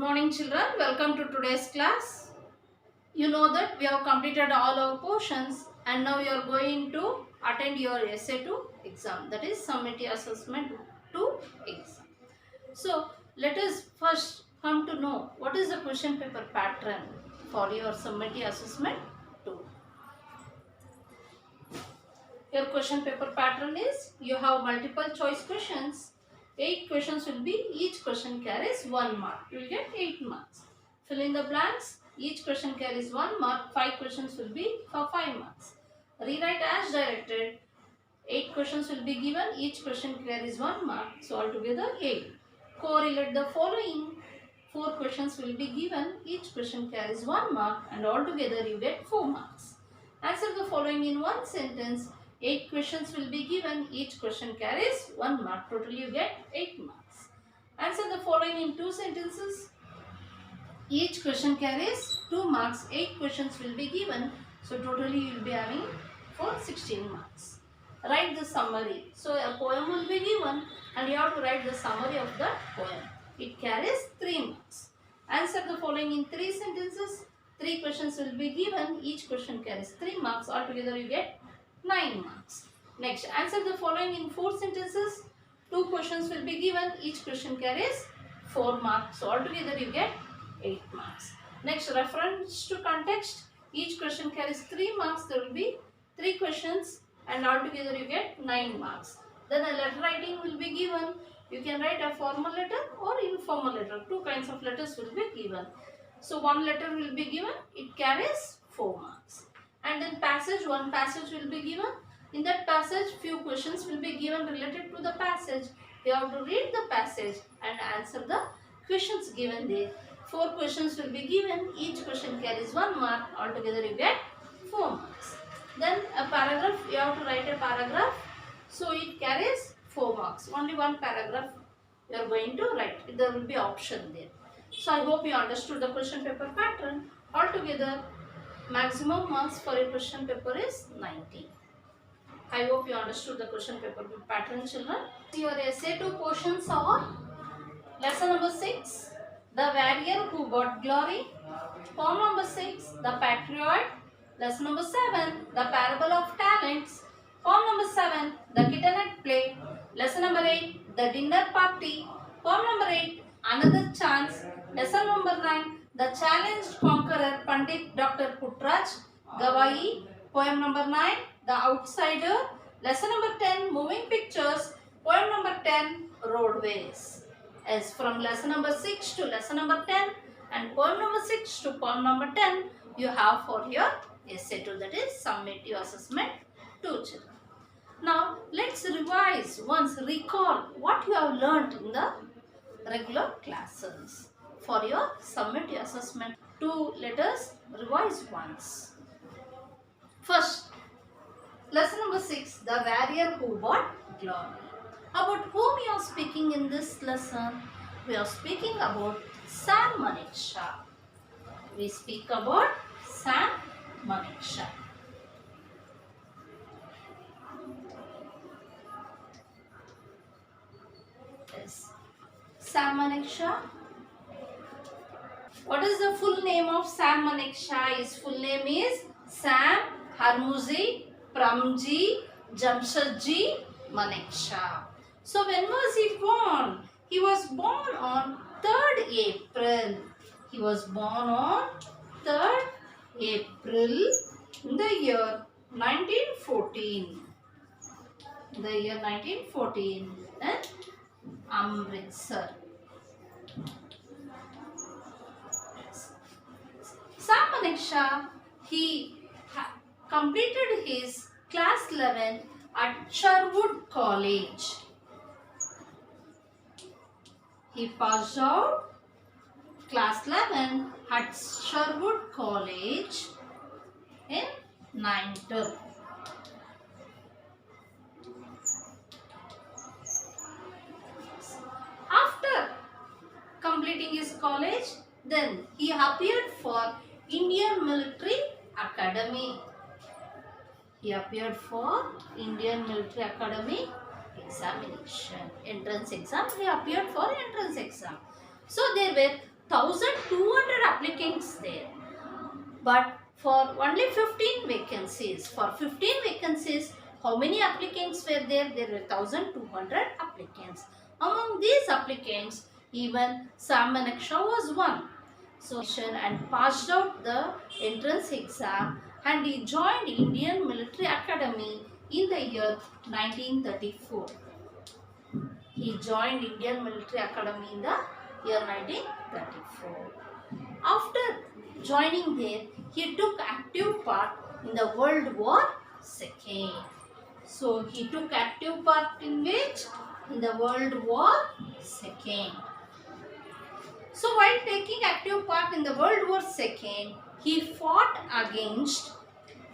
morning children, welcome to today's class. You know that we have completed all our portions and now you are going to attend your essay 2 exam, that is Summary Assessment 2 exam. So let us first come to know what is the question paper pattern for your Summary Assessment 2. Your question paper pattern is you have multiple choice questions. 8 questions will be, each question carries 1 mark. You will get 8 marks. Fill in the blanks. Each question carries 1 mark. 5 questions will be for 5 marks. Rewrite as directed. 8 questions will be given. Each question carries 1 mark. So altogether 8. Correlate the following. 4 questions will be given. Each question carries 1 mark and altogether you get 4 marks. Answer the following in one sentence. 8 questions will be given. Each question carries 1 mark. Totally you get 8 marks. Answer the following in 2 sentences. Each question carries 2 marks. 8 questions will be given. So totally you will be having for 16 marks. Write the summary. So a poem will be given and you have to write the summary of that poem. It carries 3 marks. Answer the following in 3 sentences. 3 questions will be given. Each question carries 3 marks. Altogether you get 9 marks. Next, answer the following in 4 sentences. 2 questions will be given. Each question carries 4 marks. So altogether you get 8 marks. Next, reference to context. Each question carries 3 marks. There will be 3 questions and altogether you get 9 marks. Then a letter writing will be given. You can write a formal letter or informal letter. 2 kinds of letters will be given. So one letter will be given. It carries 4 marks. And then passage, one passage will be given. In that passage, few questions will be given related to the passage. You have to read the passage and answer the questions given there. 4 questions will be given. Each question carries 1 mark. Altogether you get 4 marks. Then a paragraph, you have to write a paragraph. So it carries 4 marks. Only one paragraph you are going to write. There will be option there. So I hope you understood the question paper pattern. Altogether, maximum marks for a question paper is 90. I hope you understood the question paper pattern, children. Your essay 2 portions are lesson number 6, the warrior who got glory. Poem number 6, the patriot. Lesson number 7, the parable of talents. Poem number 7, the kitten at play. Lesson number 8, the dinner party. Poem number 8, another chance. Lesson number 9, the challenged conqueror Pandit Dr. Puttraj Gawai. Poem number 9, the outsider. Lesson number 10, moving pictures. Poem number 10, roadways. As from lesson number 6 to lesson number 10 and poem number 6 to poem number 10, you have for your essay 2, that is summative assessment 2, children. Now let's revise once, recall what you have learnt in the regular classes. For your summative assessment 2, let us revise once. First, lesson number 6, the warrior who got glory. About whom we are speaking in this lesson? We are speaking about Sam Manekshaw. We speak about Sam Manekshaw. Yes. Sam Manekshaw. What is the full name of Sam Manekshaw? His full name is Sam Harmuzi Pramji Jamshedji Manekshaw. So when was he born? He was born on 3rd April. He was born on 3rd April in the year 1914. The year 1914 in Amritsar. Sam Manekshaw, he completed his class 11 at Sherwood College. He passed out class 11 at Sherwood College in 9th. After completing his college, then he appeared for Indian Military Academy. He appeared for Indian Military Academy examination, entrance exam. He appeared for entrance exam. So there were 1,200 applicants there. But for only 15 vacancies, how many applicants were there? There were 1,200 applicants. Among these applicants, even Sam Manakshaw was one. So, and passed out the entrance exam, and he joined Indian Military Academy in the year 1934. He joined Indian Military Academy in the year 1934. After joining there, he took active part in the World War II. So he took active part in which? In the World War II. So while taking active part in the World War II, he fought against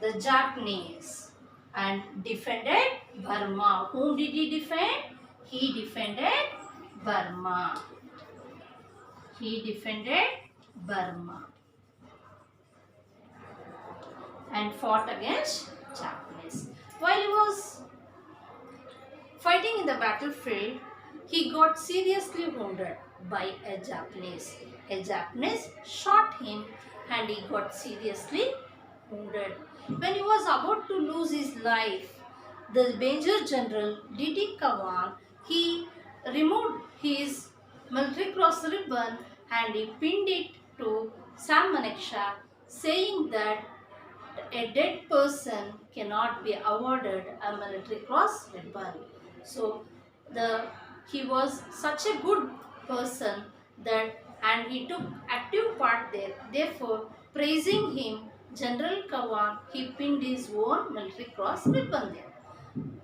the Japanese and defended Burma. Whom did he defend? He defended Burma. He defended Burma and fought against Japanese. While he was fighting in the battlefield, he got seriously wounded by a Japanese. A Japanese shot him and he got seriously wounded. When he was about to lose his life, the Major General D.D. Kawan, he removed his military cross ribbon and he pinned it to Sam Manakshaw, saying that a dead person cannot be awarded a military cross ribbon. So he was such a good person that, and he took active part there. Therefore, praising him, General Kawan, he pinned his own military cross ribbon there.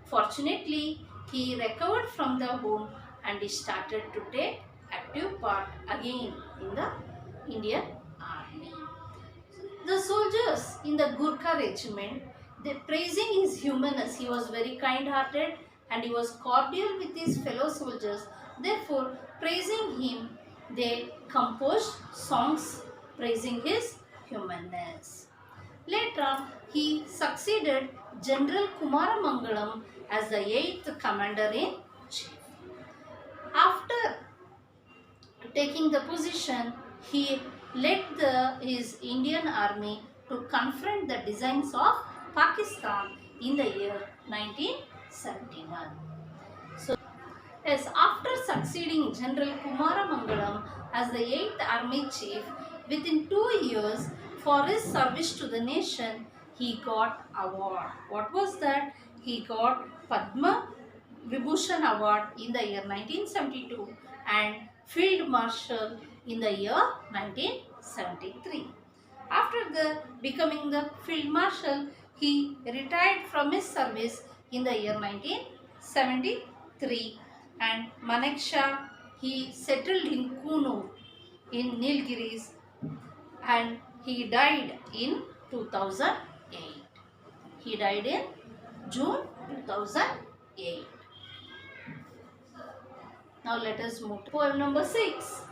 Fortunately, he recovered from the wound and he started to take active part again in the Indian Army. The soldiers in the Gurkha regiment, they praising his humanness. He was very kind-hearted and he was cordial with his fellow soldiers. Therefore, praising him, they composed songs praising his humanness. Later, he succeeded General Kumaramangalam as the 8th Commander-in-Chief. After taking the position, he led his Indian army to confront the designs of Pakistan in the year 1971. So, yes, after succeeding General Kumaramangalam as the 8th Army Chief, within 2 years for his service to the nation, he got award. What was that? He got Padma Vibhushan Award in the year 1972 and Field Marshal in the year 1973. After becoming the Field Marshal, he retired from his service in the year 1973 and Manekshaw, he settled in Kunur in Nilgiris and he died in 2008. He died in June 2008. Now let us move to poem number 6,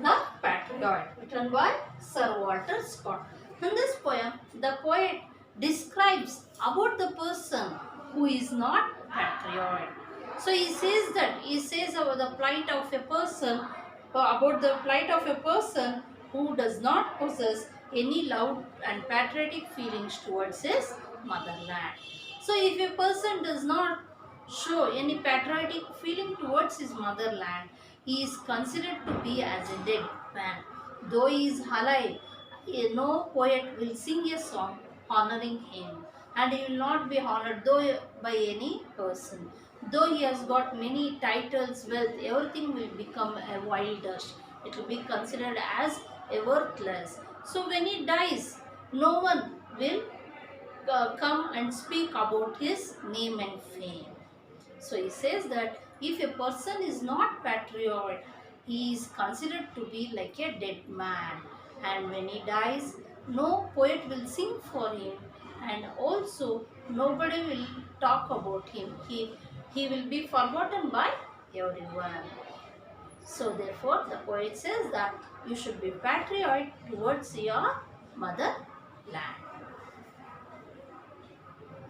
The Patriot, written by Sir Walter Scott. In this poem, the poet describes about the person who is not patriot. So he says about the plight of a person, who does not possess any love and patriotic feelings towards his motherland. So if a person does not show any patriotic feeling towards his motherland, he is considered to be as a dead man. Though he is alive, no poet will sing a song honoring him, and he will not be honored by any person. Though he has got many titles, wealth, everything will become a wild dust. It will be considered as a worthless. So when he dies, no one will come and speak about his name and fame. So he says that if a person is not patriot, he is considered to be like a dead man. And when he dies, no poet will sing for him, and also nobody will talk about him. He will be forgotten by everyone. So therefore, the poet says that you should be patriot towards your motherland.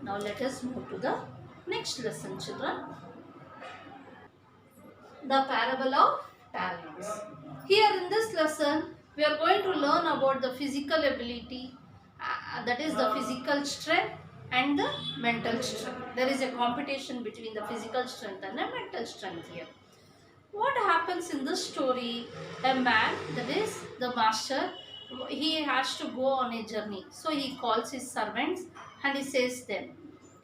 Now let us move to the next lesson, children. The parable of talents. Here in this lesson, we are going to learn about the physical ability, that is the physical strength and the mental strength. There is a competition between the physical strength and the mental strength here. What happens in this story? A man, that is the master, he has to go on a journey. So he calls his servants and he says them,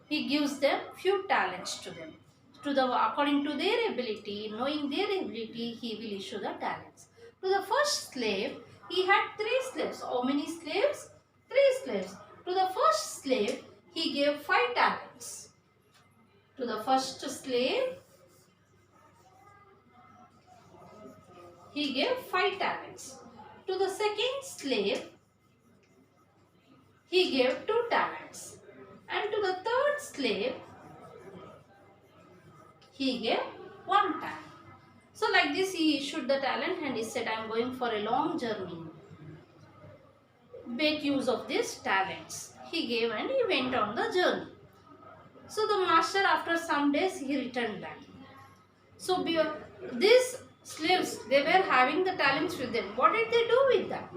he gives them few talents to them. According to their ability, knowing their ability, he will issue the talents. To the first slave, he had 3 slaves. How many slaves? 3 slaves. To the first slave, he gave 5 talents. To the first slave, he gave 5 talents. To the second slave, he gave 2 talents. And to the third slave, he gave 1 talent. So like this, he issued the talent and he said, I am going for a long journey. Make use of these talents. He gave and he went on the journey. So the master, after some days, he returned back. So these slaves, they were having the talents with them. What did they do with that?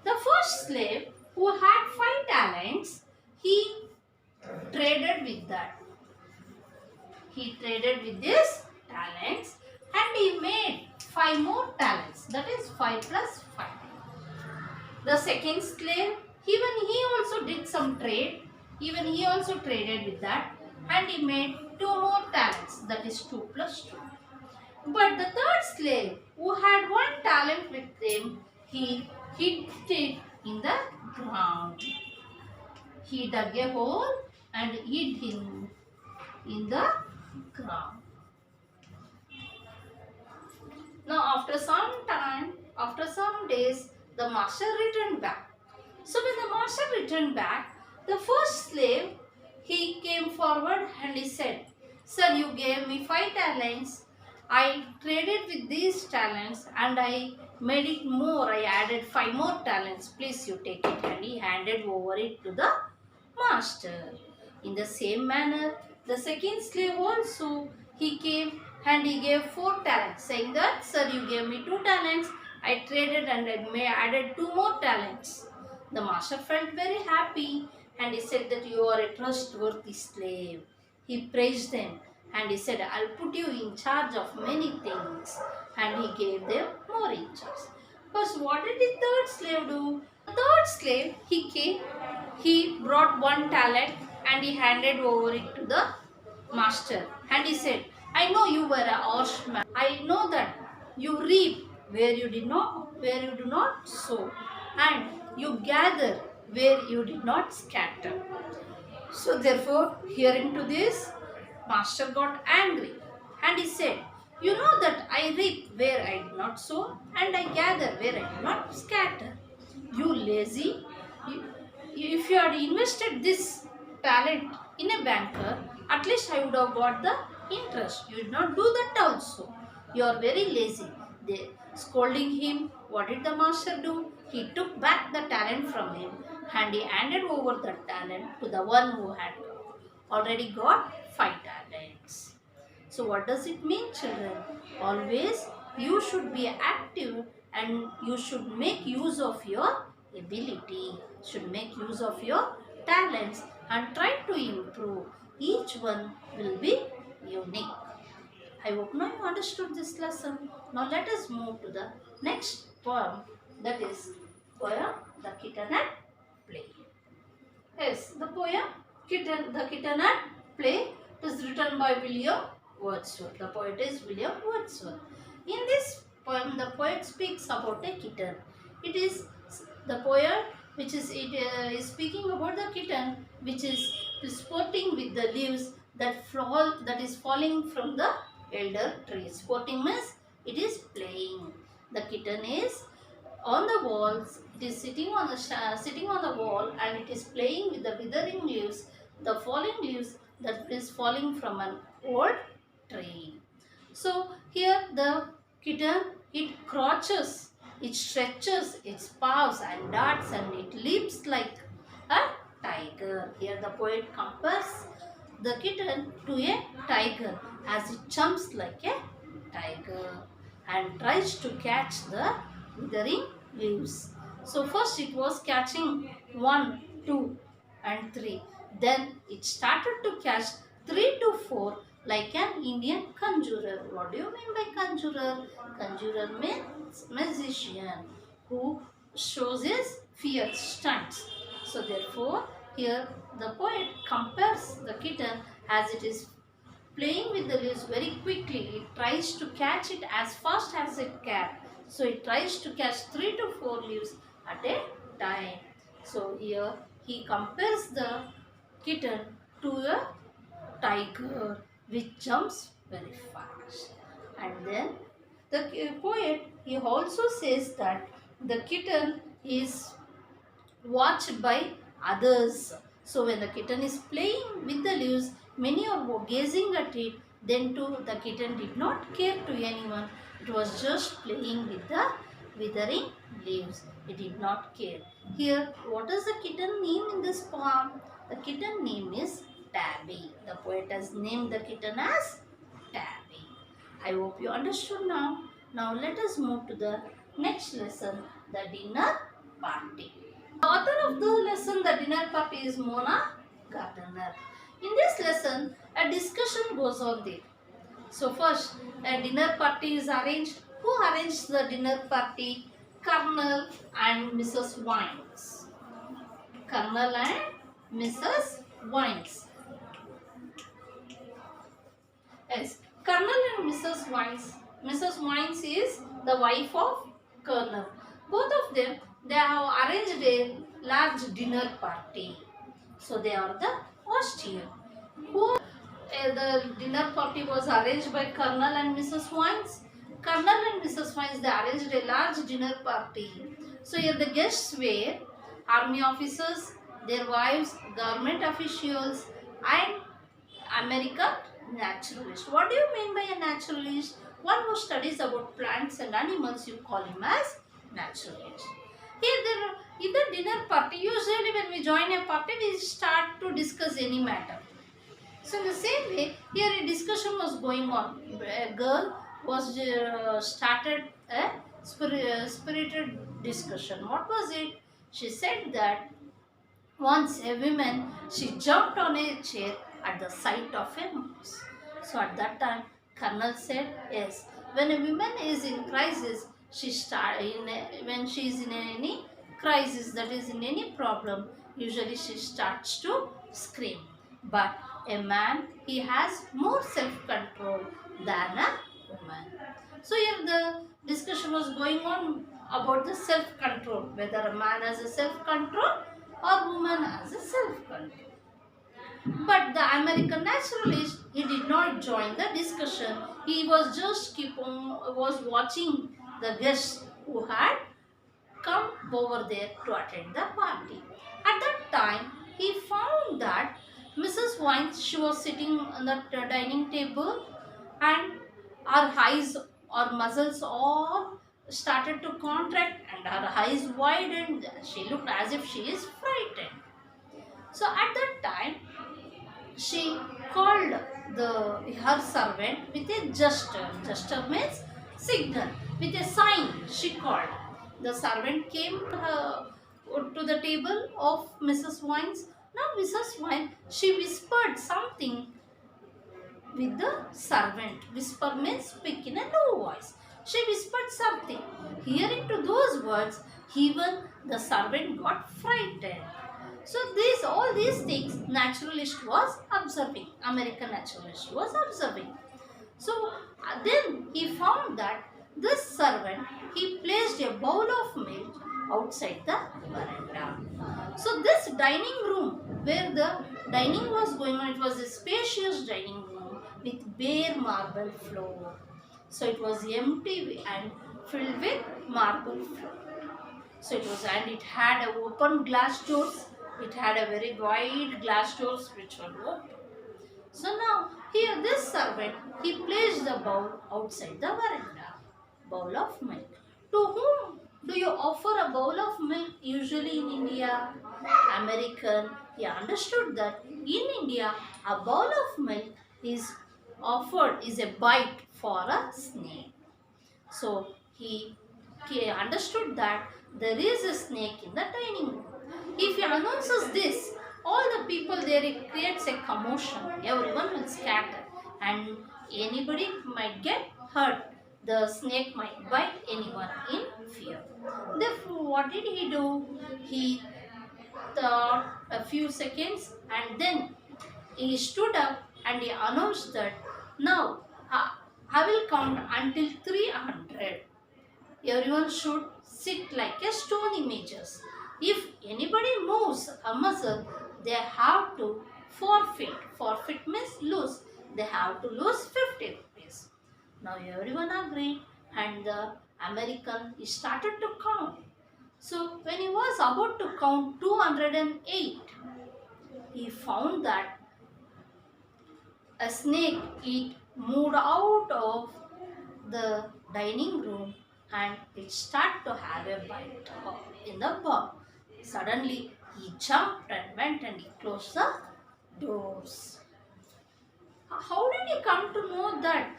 The first slave who had 5 talents, he traded with that. He traded with these talents and he made 5 more talents. That is 5 plus 5. The second slave, even he also did some trade. Even he also traded with that and he made 2 more talents. That is 2 plus 2. But the third slave who had 1 talent with him, he hid it in the ground. He dug a hole and hid him in the ground. Now after some days, the master returned back. So when the master returned back, the first slave, he came forward and he said, Sir, you gave me 5 talents. I traded with these talents and I made it more. I added 5 more talents. Please you take it. And he handed over it to the master. In the same manner, the second slave also, he came and he gave 4 talents, saying that, Sir, you gave me 2 talents. I traded and I added 2 more talents. The master felt very happy and he said that you are a trustworthy slave. He praised them and he said, I'll put you in charge of many things. And he gave them more in charge. First, what did the third slave do? The third slave, he came, he brought 1 talent and he handed over it to the master. And he said, I know you were a harsh man. I know that you reap where you do not sow, and you gather where you did not scatter. So therefore, hearing to this, master got angry and he said, you know that I reap where I did not sow and I gather where I did not scatter. You lazy, if you had invested this talent in a banker, at least I would have got the interest. You did not do that also. You are very lazy. They scolding him. What did the master do? He took back the talent from him and he handed over the talent to the one who had already got 5 talents. So what does it mean, children? Always you should be active and you should make use of your ability, should make use of your talents and try to improve. Each one will be unique. I hope now you understood this lesson. Now let us move to the next poem, that is poem The Kitten and Play. Yes, the poem The Kitten and Play is written by William Wordsworth. The poet is William Wordsworth. In this poem, the poet speaks about a kitten. It is the poet which is speaking about the kitten which is sporting with the leaves that is falling from the elder tree. Sporting means it is playing. The kitten is on the walls. It is sitting on the wall and it is playing with the withering leaves, the falling leaves that is falling from an old tree. So here the kitten, it crouches, it stretches its paws and darts and it leaps like a tiger. Here the poet compares the kitten to a tiger as it jumps like a tiger and tries to catch the withering leaves. So first it was catching 1, 2 and 3. Then it started to catch 3 to 4 like an Indian conjurer. What do you mean by conjurer? Conjurer means magician who shows his fear stunts. So therefore here the poet compares the kitten as it is playing with the leaves very quickly. It tries to catch it as fast as it can. So it tries to catch 3 to 4 leaves at a time. So here he compares the kitten to a tiger which jumps very fast. And then the poet he also says that the kitten is watched by others. So when the kitten is playing with the leaves, many are gazing at it. Then too the kitten did not care to anyone. It was just playing with the withering leaves. It did not care. Here, what is the kitten name in this poem? The kitten name is Tabby. The poet has named the kitten as Tabby. I hope you understood now. Now let us move to the next lesson, the dinner party. The author of the lesson, The Dinner Party, is Mona Gardner. In this lesson, a discussion goes on there. So first, a dinner party is arranged. Who arranged the dinner party? Colonel and Mrs. Wines. Colonel and Mrs. Wines. Yes, Colonel and Mrs. Wines. Mrs. Wines is the wife of Colonel. Both of them, they have arranged a large dinner party. So they are the host here. The dinner party was arranged by Colonel and Mrs. Wines. Colonel and Mrs. Wines, they arranged a large dinner party. So here the guests were army officers, their wives, government officials and American naturalist. What do you mean by a naturalist? One who studies about plants and animals, you call him as naturalist. Here, in the dinner party, usually when we join a party, we start to discuss any matter. So in the same way, here a discussion was going on. A girl was started a spirited discussion. What was it? She said that once a woman, she jumped on a chair at the sight of a mouse. So at that time, Colonel said, yes, when a woman is in crisis, when she is in any crisis, that is in any problem, usually she starts to scream. But a man, he has more self-control than a woman. So here the discussion was going on about the self-control, whether a man has a self-control or woman has a self-control. But the American naturalist, he did not join the discussion. He was just was watching the guests who had come over there to attend the party. At that time, he found that Mrs. Wines, she was sitting on the dining table and her eyes or muscles all started to contract and her eyes widened. She looked as if she is frightened. So at that time, she called her servant with a gesture. Gesture means signal. With a sign, she called. The servant came to the table of Mrs. Wines. Now Mrs. Wines, she whispered something with the servant. Whisper means speak in a low voice. She whispered something. Hearing to those words, even the servant got frightened. So all these things naturalist was observing. American naturalist was observing. So then he found that this servant, he placed a bowl of milk outside the veranda. So this dining room where the dining was going on, it was a spacious dining room with bare marble floor. So it was empty and filled with marble floor. So it had open glass doors. It had a very wide glass doors which were open. So now here this servant, he placed the bowl outside the veranda. Bowl of milk. To whom do you offer a bowl of milk usually in India? American. He understood that in India a bowl of milk is offered is a bite for a snake. So he understood that there is a snake in the dining room. If he announces this, all the people there, it creates a commotion. Everyone will scatter and anybody might get hurt. The snake might bite anyone in fear. Therefore, what did he do? He thought a few seconds and then he stood up and he announced that now I will count until 300. Everyone should sit like a stone images. If anybody moves a muscle, they have to forfeit. Forfeit means lose. They have to lose 50 rupees. Now everyone agreed and the American he started to count. So when he was about to count 208, he found that a snake it moved out of the dining room and it started to have a bite in the paw. Suddenly he jumped and went and he closed the doors. How did he come to know that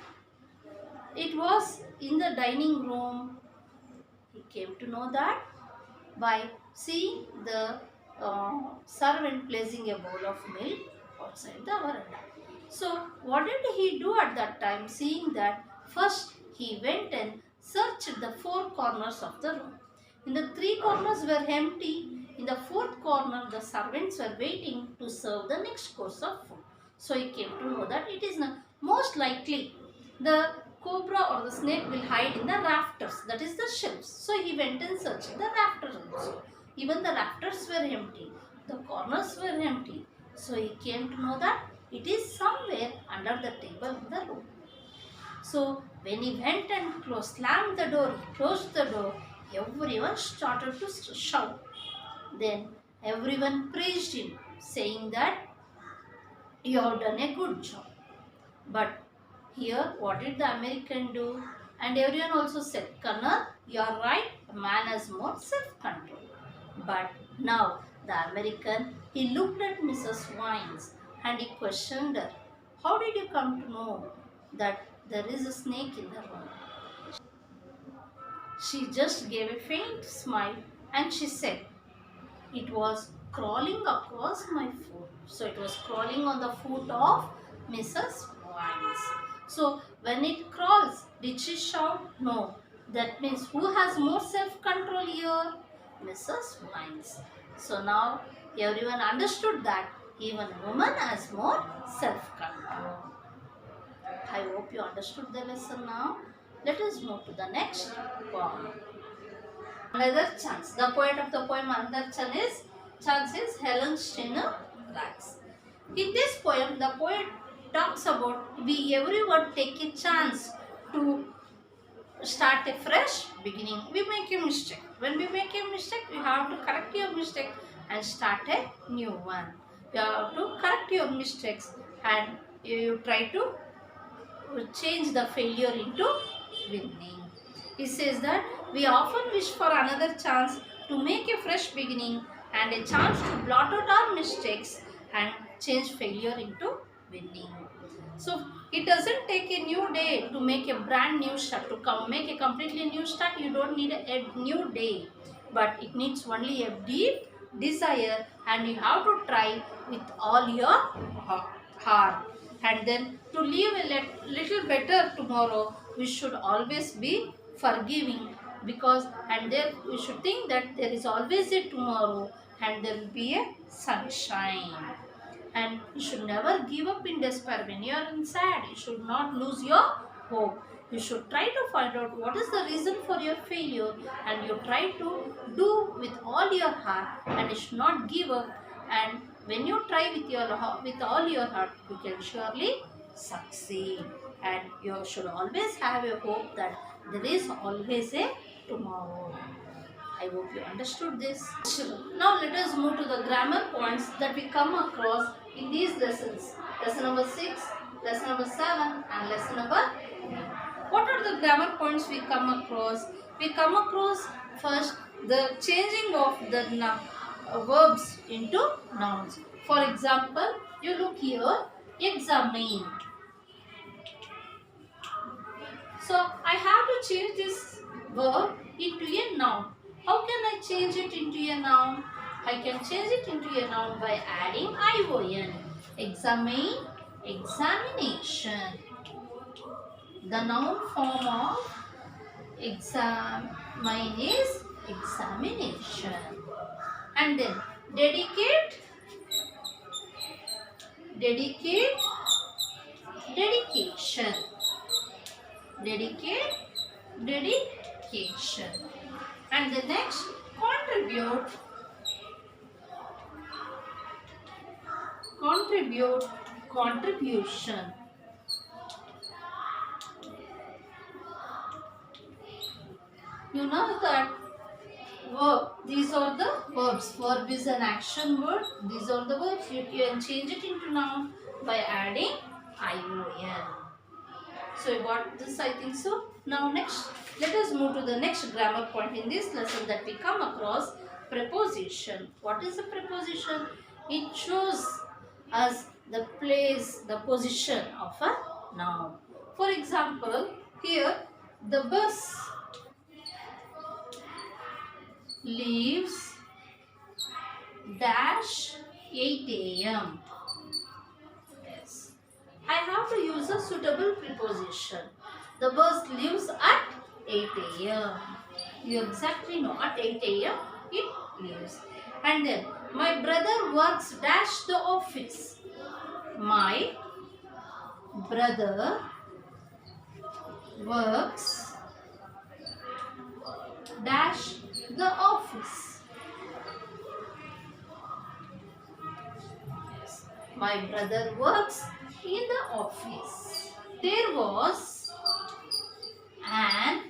it was in the dining room? He came to know that by seeing the servant placing a bowl of milk outside the veranda. So what did he do at that time? Seeing that, first he went and searched the four corners of the room. In the three corners were empty. In the fourth corner, the servants were waiting to serve the next course of food. So he came to know that it is not most likely the cobra or the snake will hide in the rafters, that is the shelves. So he went and searched the rafters also. Even the rafters were empty, the corners were empty. So he came to know that it is somewhere under the table in the room. So when he went and slammed the door, he closed the door, everyone started to shout. Then everyone praised him, saying that you have done a good job. But here, what did the American do? And everyone also said, Colonel, you are right, a man has more self-control. But now, the American, he looked at Mrs. Vines and he questioned her, how did you come to know that there is a snake in the room? She just gave a faint smile and she said, it was crawling across my foot. So it was crawling on the foot of Mrs. Vines. So when it crawls, did she shout? No. That means who has more self-control here? Mrs. Vines. So now everyone understood that even woman has more self-control. I hope you understood the lesson now. Let us move to the next poem. Another chance. The poet of the poem Another Chance is Helen Steiner Rice. In this poem, the poet talks about we everyone take a chance to start a fresh beginning. We make a mistake. When we make a mistake, you have to correct your mistake and start a new one. You have to correct your mistakes and you try to change the failure into winning. He says that we often wish for another chance to make a fresh beginning and a chance to blot out our mistakes and change failure into winning. So it doesn't take a new day to make a brand new start, to make a completely new start. You don't need a new day, but it needs only a deep desire and you have to try with all your heart. And then to live a little better tomorrow, we should always be forgiving, because and then we should think that there is always a tomorrow and there will be a sunshine. And you should never give up in despair. When you are sad, you should not lose your hope. You should try to find out what is the reason for your failure and you try to do with all your heart and you should not give up. And when you try with all your heart, you can surely succeed. And you should always have a hope that there is always a tomorrow. I hope you understood this. Now let us move to the grammar points that we come across in these lessons. Lesson number 6, lesson number 7 and lesson number 8. What are the grammar points we come across? We come across first the changing of the verbs into nouns. For example, you look here, examined. So I have to change this verb into a noun. How can I change it into a noun? I can change it into a noun by adding ION. Examine, examination. The noun form of examine is examination. And then dedicate, dedicate, dedication. Dedicate, dedication. And the next, contribute, contribute, contribution. You know that verb, these are the verbs. Verb is an action word. These are the verbs. You can change it into noun by adding ION. So you got this, I think so. Now next, let us move to the next grammar point in this lesson that we come across, preposition. What is a preposition? It shows us the place, the position of a noun. For example, here the bus leaves dash 8 a.m. Yes. I have to use a suitable preposition. The bus leaves at 8 a.m. You exactly know at 8 a.m. it leaves. And then my brother works dash the office. My brother works dash the office. Yes. My brother works in the office. There was an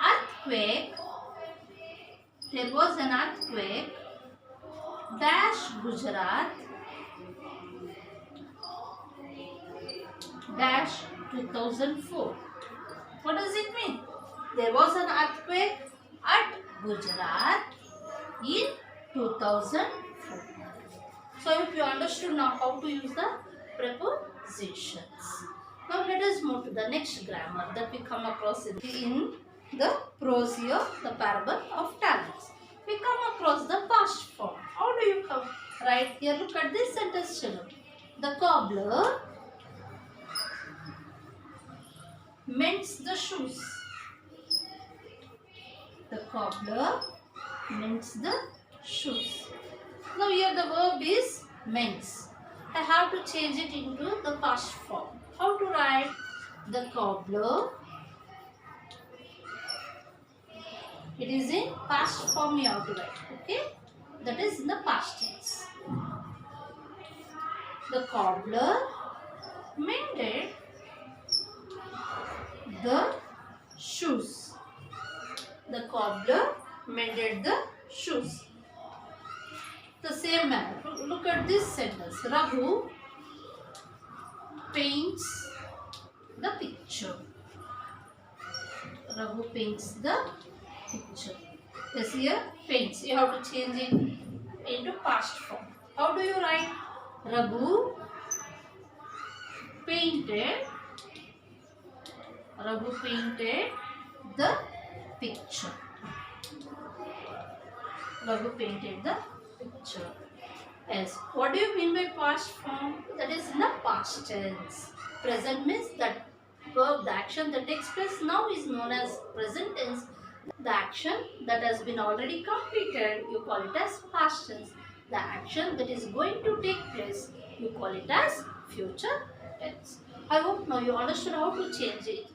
earthquake. There was an earthquake dash Gujarat dash 2004. What does it mean? There was an earthquake at Gujarat in 2004. So if you understood now how to use the prepositions. Now let us move to the next grammar that we come across in the prose here, the parable of talents. We come across the past form. How do you come? Right here, look at this sentence children. The cobbler mends the shoes. The cobbler mends the shoes. Now here the verb is mends. I have to change it into the past form. How to write? The cobbler. It is in past form you have to write. Okay? That is in the past tense. The cobbler mended the shoes. The cobbler mended the shoes. The same manner. Look at this sentence. Raghu paints the picture. Raghu paints the picture. This here paints. You have to change it into past form. How do you write? Raghu painted. Raghu painted the picture. Raghu painted the picture. Yes. What do you mean by past form? That is in the past tense. Present means that verb, the action that takes place now is known as present tense. The action that has been already completed, you call it as past tense. The action that is going to take place, you call it as future tense. I hope now you understood how to change it,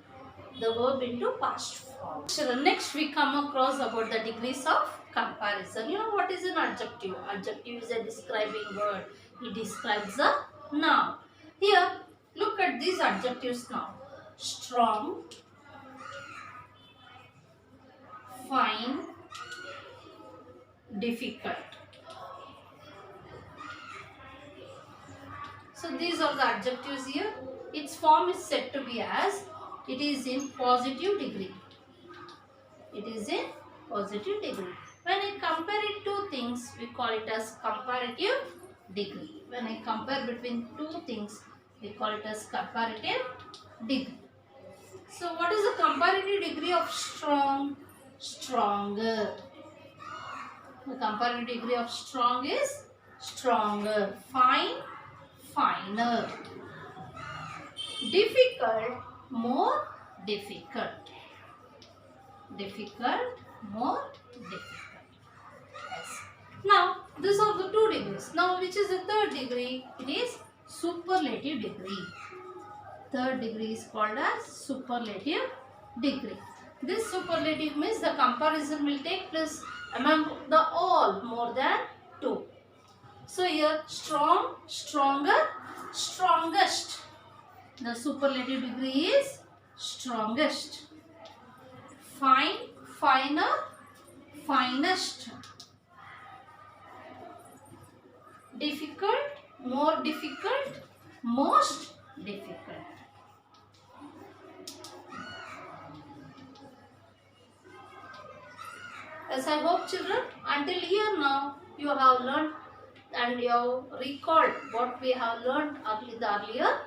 the verb into past form. So next we come across about the degrees of comparison. You know what is an adjective? Adjective is a describing word. It describes a noun. Here, look at these adjectives now. Strong, fine, difficult. So these are the adjectives here. Its form is said to be as it is in positive degree. It is in positive degree. When I compare it to things, we call it as comparative degree. When I compare between two things, we call it as comparative degree. So what is the comparative degree of strong? stronger. The comparative degree of strong is stronger. Fine, finer. Difficult, more difficult. Difficult, more difficult. Yes. Now, these are the two degrees. Now, which is the third degree? It is superlative degree. Third degree is called as superlative degree. This superlative means the comparison will take place among the all more than two. So here strong, stronger, strongest. The superlative degree is strongest. Fine, finer, finest. Difficult, more difficult, most difficult. As I hope children, until here now you have learned and you have recalled what we have learned in the earlier